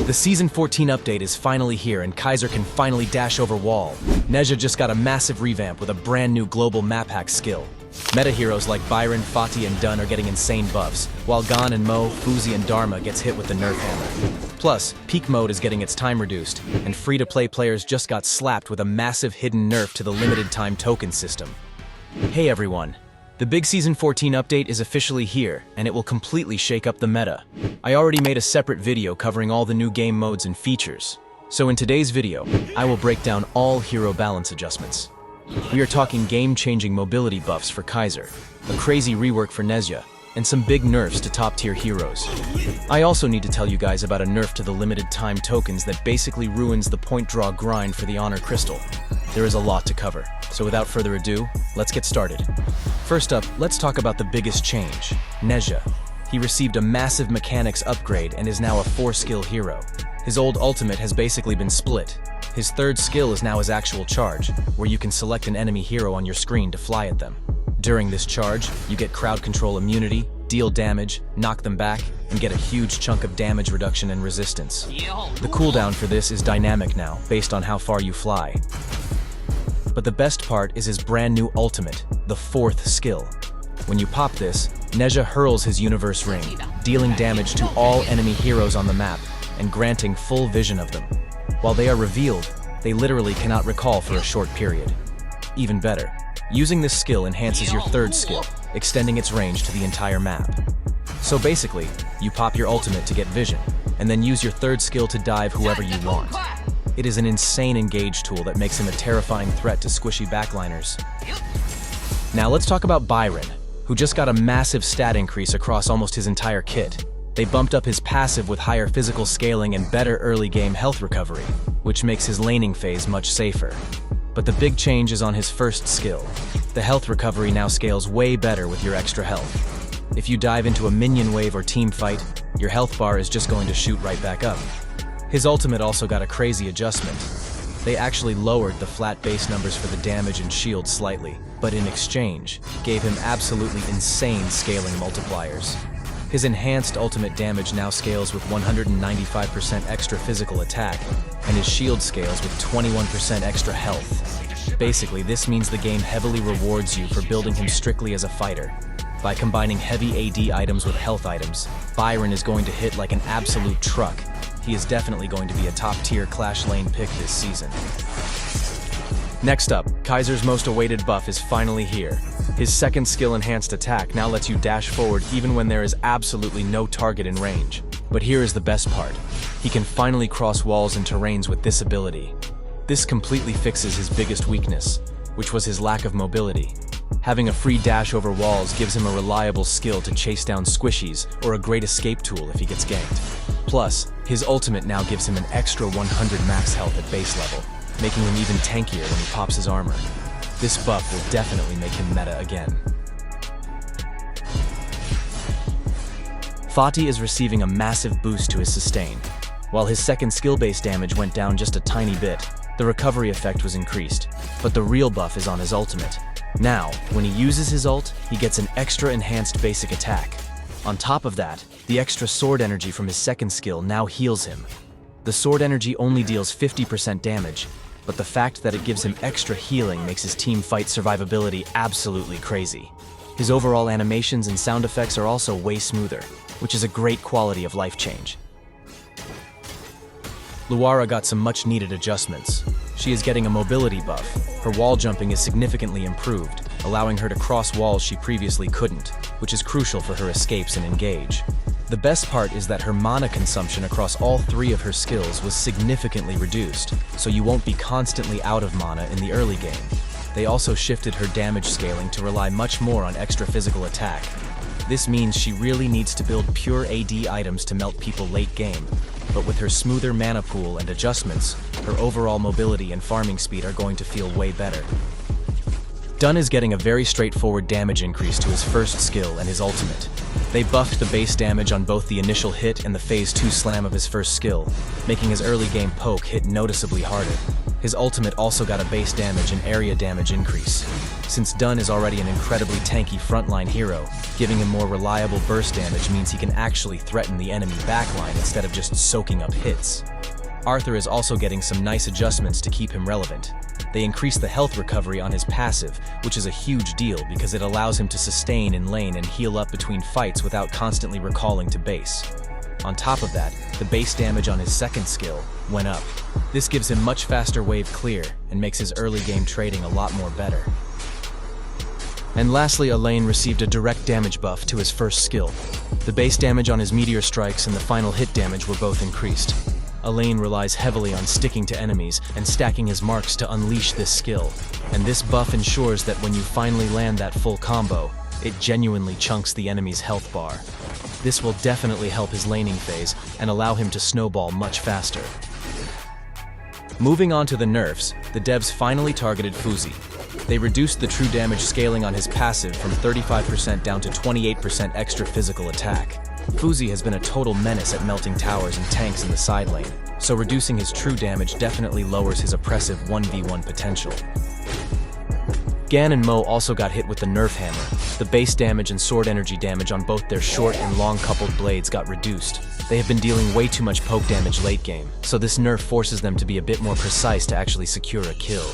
The Season 14 update is finally here and Kaizer can finally dash over wall. Nezha just got a massive revamp with a brand new global map hack skill. Meta heroes like Biron, Fatih, and Dun are getting insane buffs, while Gan Mo, Fuzi, and Dharma gets hit with the nerf hammer. Plus, peak mode is getting its time reduced, and free-to-play players just got slapped with a massive hidden nerf to the limited time token system. Hey everyone! The big Season 14 update is officially here, and it will completely shake up the meta. I already made a separate video covering all the new game modes and features. So in today's video, I will break down all hero balance adjustments. We are talking game-changing mobility buffs for Kaizer, a crazy rework for Nezha, and some big nerfs to top-tier heroes. I also need to tell you guys about a nerf to the limited time tokens that basically ruins the point draw grind for the Honor Crystal. There is a lot to cover, so without further ado, let's get started. First up, let's talk about the biggest change, Nezha. He received a massive mechanics upgrade and is now a 4-skill hero. His old ultimate has basically been split. His third skill is now his actual charge, where you can select an enemy hero on your screen to fly at them. During this charge, you get crowd control immunity, deal damage, knock them back, and get a huge chunk of damage reduction and resistance. The cooldown for this is dynamic now, based on how far you fly. But the best part is his brand new ultimate, the 4th skill. When you pop this, Nezha hurls his universe ring, dealing damage to all enemy heroes on the map and granting full vision of them. While they are revealed, they literally cannot recall for a short period. Even better, using this skill enhances your 3rd skill, extending its range to the entire map. So basically, you pop your ultimate to get vision, and then use your 3rd skill to dive whoever you want. It is an insane engage tool that makes him a terrifying threat to squishy backliners. Now let's talk about Biron, who just got a massive stat increase across almost his entire kit. They bumped up his passive with higher physical scaling and better early game health recovery, which makes his laning phase much safer. But the big change is on his 1st skill. The health recovery now scales way better with your extra health. If you dive into a minion wave or team fight, your health bar is just going to shoot right back up. His ultimate also got a crazy adjustment. They actually lowered the flat base numbers for the damage and shield slightly, but in exchange, gave him absolutely insane scaling multipliers. His enhanced ultimate damage now scales with 195% extra physical attack, and his shield scales with 21% extra health. Basically, this means the game heavily rewards you for building him strictly as a fighter. By combining heavy AD items with health items, Biron is going to hit like an absolute truck. He is definitely going to be a top-tier Clash lane pick this season. Next up, Kaizer's most awaited buff is finally here. His 2nd skill enhanced attack now lets you dash forward even when there is absolutely no target in range. But here is the best part. He can finally cross walls and terrains with this ability. This completely fixes his biggest weakness, which was his lack of mobility. Having a free dash over walls gives him a reliable skill to chase down squishies or a great escape tool if he gets ganked. Plus, his ultimate now gives him an extra 100 max health at base level, making him even tankier when he pops his armor. This buff will definitely make him meta again. Fatih is receiving a massive boost to his sustain. While his 2nd skill-based damage went down just a tiny bit, the recovery effect was increased, but the real buff is on his ultimate. Now, when he uses his ult, he gets an extra enhanced basic attack. On top of that, the extra sword energy from his 2nd skill now heals him. The sword energy only deals 50% damage, but the fact that it gives him extra healing makes his team fight survivability absolutely crazy. His overall animations and sound effects are also way smoother, which is a great quality of life change. Luara got some much needed adjustments. She is getting a mobility buff. Her wall jumping is significantly improved, allowing her to cross walls she previously couldn't, which is crucial for her escapes and engage. The best part is that her mana consumption across all 3 of her skills was significantly reduced, so you won't be constantly out of mana in the early game. They also shifted her damage scaling to rely much more on extra physical attack. This means she really needs to build pure AD items to melt people late game, but with her smoother mana pool and adjustments, her overall mobility and farming speed are going to feel way better. Dun is getting a very straightforward damage increase to his 1st skill and his ultimate. They buffed the base damage on both the initial hit and the phase 2 slam of his 1st skill, making his early game poke hit noticeably harder. His ultimate also got a base damage and area damage increase. Since Dun is already an incredibly tanky frontline hero, giving him more reliable burst damage means he can actually threaten the enemy backline instead of just soaking up hits. Arthur is also getting some nice adjustments to keep him relevant. They increase the health recovery on his passive, which is a huge deal because it allows him to sustain in lane and heal up between fights without constantly recalling to base. On top of that, the base damage on his second skill went up. This gives him much faster wave clear and makes his early game trading a lot more better. And lastly, Allain received a direct damage buff to his first skill. The base damage on his meteor strikes and the final hit damage were both increased. Allain relies heavily on sticking to enemies and stacking his marks to unleash this skill, and this buff ensures that when you finally land that full combo, it genuinely chunks the enemy's health bar. This will definitely help his laning phase and allow him to snowball much faster. Moving on to the nerfs, the devs finally targeted Fuzi. They reduced the true damage scaling on his passive from 35% down to 28% extra physical attack. Fuzi has been a total menace at melting towers and tanks in the side lane, so reducing his true damage definitely lowers his oppressive 1v1 potential. Gan and Mo also got hit with the nerf hammer. The base damage and sword energy damage on both their short and long coupled blades got reduced. They have been dealing way too much poke damage late game, so this nerf forces them to be a bit more precise to actually secure a kill.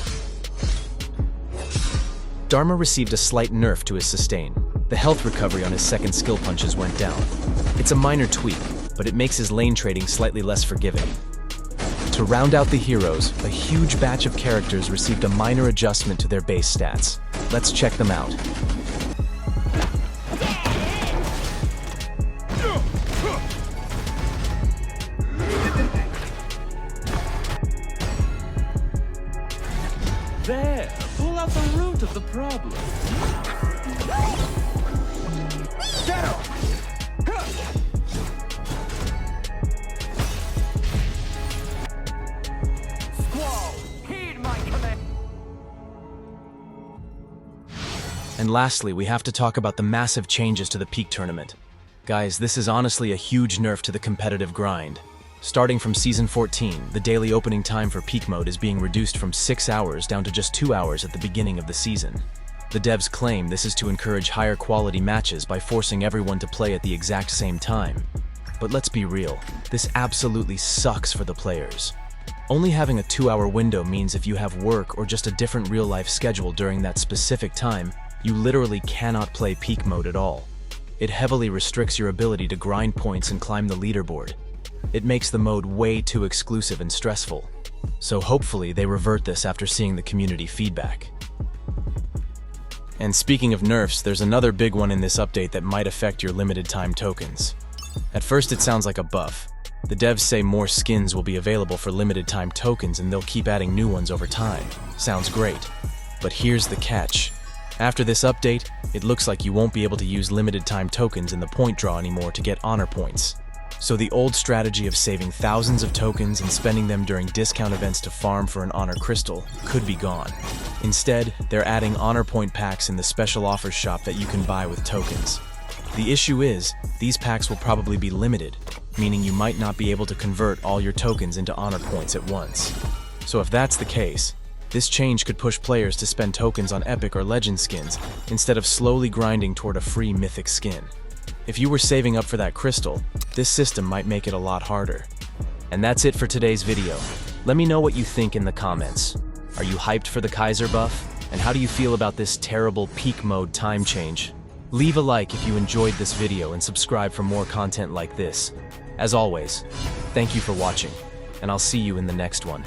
Dharma received a slight nerf to his sustain. The health recovery on his second skill punches went down. It's a minor tweak, but it makes his lane trading slightly less forgiving. To round out the heroes, a huge batch of characters received a minor adjustment to their base stats. Let's check them out. There, pull out the root of the problem. Get him! Squall, heed my command. And lastly, we have to talk about the massive changes to the Peak tournament. Guys, this is honestly a huge nerf to the competitive grind. Starting from Season 14, the daily opening time for Peak mode is being reduced from 6 hours down to just 2 hours at the beginning of the season. The devs claim this is to encourage higher quality matches by forcing everyone to play at the exact same time. But let's be real, this absolutely sucks for the players. Only having a 2-hour window means if you have work or just a different real-life schedule during that specific time, you literally cannot play Peak mode at all. It heavily restricts your ability to grind points and climb the leaderboard. It makes the mode way too exclusive and stressful. So hopefully they revert this after seeing the community feedback. And speaking of nerfs, there's another big one in this update that might affect your limited time tokens. At first it sounds like a buff. The devs say more skins will be available for limited time tokens and they'll keep adding new ones over time. Sounds great. But here's the catch. After this update, it looks like you won't be able to use limited time tokens in the point draw anymore to get honor points. So the old strategy of saving thousands of tokens and spending them during discount events to farm for an honor crystal could be gone. Instead, they're adding honor point packs in the special offers shop that you can buy with tokens. The issue is, these packs will probably be limited, meaning you might not be able to convert all your tokens into honor points at once. So if that's the case, this change could push players to spend tokens on epic or legend skins instead of slowly grinding toward a free mythic skin. If you were saving up for that crystal, this system might make it a lot harder. And that's it for today's video. Let me know what you think in the comments. Are you hyped for the Kaizer buff? And how do you feel about this terrible Peak mode time change? Leave a like if you enjoyed this video and subscribe for more content like this. As always, thank you for watching, and I'll see you in the next one.